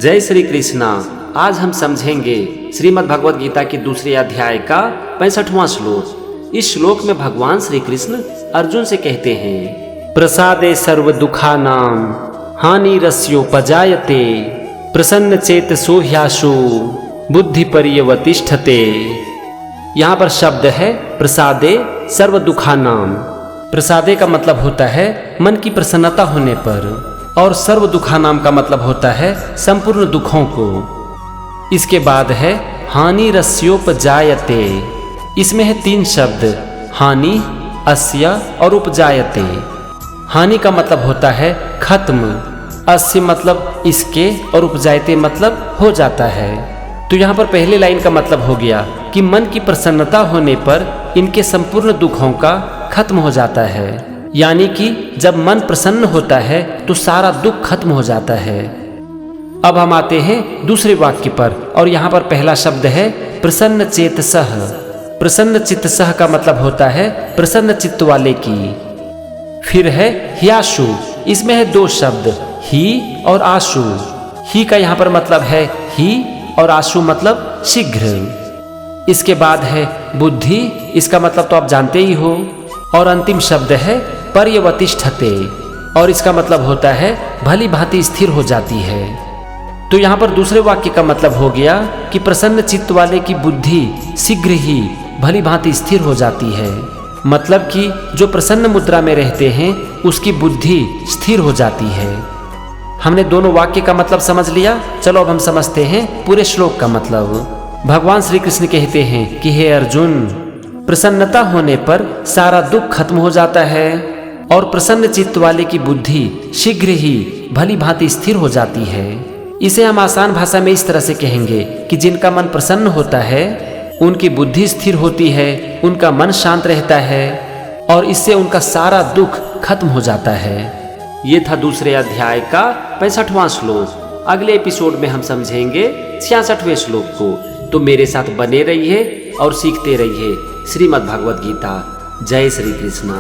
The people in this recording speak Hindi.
जय श्री कृष्णा। आज हम समझेंगे श्रीमद् भगवद गीता के दूसरे अध्याय का 65वां श्लोक। इस श्लोक में भगवान श्री कृष्ण अर्जुन से कहते हैं, प्रसादे सर्व दुखानां हानि रस्योपजायते प्रसन्न चेत सोह्याशु बुद्धि पर्यवतिष्ठते। यहाँ पर शब्द है प्रसादे सर्व दुखानां। प्रसादे का मतलब होता है मन की प्रसन्नता होने पर, और सर्व दुखानाम का मतलब होता है संपूर्ण दुखों को। इसके बाद है हानि रस्योपजायते। इसमें है 3 शब्द, हानि, अस्य और उपजायते। हानि का मतलब होता है खत्म, अस्य मतलब इसके, और उपजायते मतलब हो जाता है। तो यहाँ पर पहले लाइन का मतलब हो गया कि मन की प्रसन्नता होने पर इनके संपूर्ण दुखों का खत्म हो जाता है। यानी कि जब मन प्रसन्न होता है तो सारा दुख खत्म हो जाता है। अब हम आते हैं दूसरे वाक्य पर, और यहाँ पर पहला शब्द है प्रसन्न चेतसः। प्रसन्न चित्तसः का मतलब होता है प्रसन्न चित्त वाले की। फिर है ह्याशु। इसमें है 2 शब्द, ही और आशु। ही का यहाँ पर मतलब है ही, और आशु मतलब शीघ्र। इसके बाद है बुद्धि। इसका मतलब तो आप जानते ही हो। और अंतिम शब्द है पर्यवतिष्ठते, और इसका मतलब होता है भली भांति स्थिर हो जाती है। तो यहाँ पर दूसरे वाक्य का मतलब हो गया कि प्रसन्न चित्त वाले की बुद्धि शीघ्र ही भली भांति स्थिर हो जाती है। मतलब कि जो प्रसन्न मुद्रा में रहते हैं उसकी बुद्धि स्थिर हो जाती है। हमने दोनों वाक्य का मतलब समझ लिया। चलो अब हम समझते हैं पूरे श्लोक का मतलब। भगवान श्री कृष्ण कहते हैं कि हे अर्जुन, प्रसन्नता होने पर सारा दुख खत्म हो जाता है, और प्रसन्न चित्त वाले की बुद्धि शीघ्र ही भली भांति स्थिर हो जाती है। इसे हम आसान भाषा में इस तरह से कहेंगे कि जिनका मन प्रसन्न होता है उनकी बुद्धि स्थिर होती है, उनका मन शांत रहता है, और इससे उनका सारा दुख खत्म हो जाता है। ये था दूसरे अध्याय का 65वां श्लोक। अगले एपिसोड में हम समझेंगे 66वें श्लोक को। तो मेरे साथ बने रहिए और सीखते रहिए श्रीमद् भगवद गीता। जय श्री कृष्णा।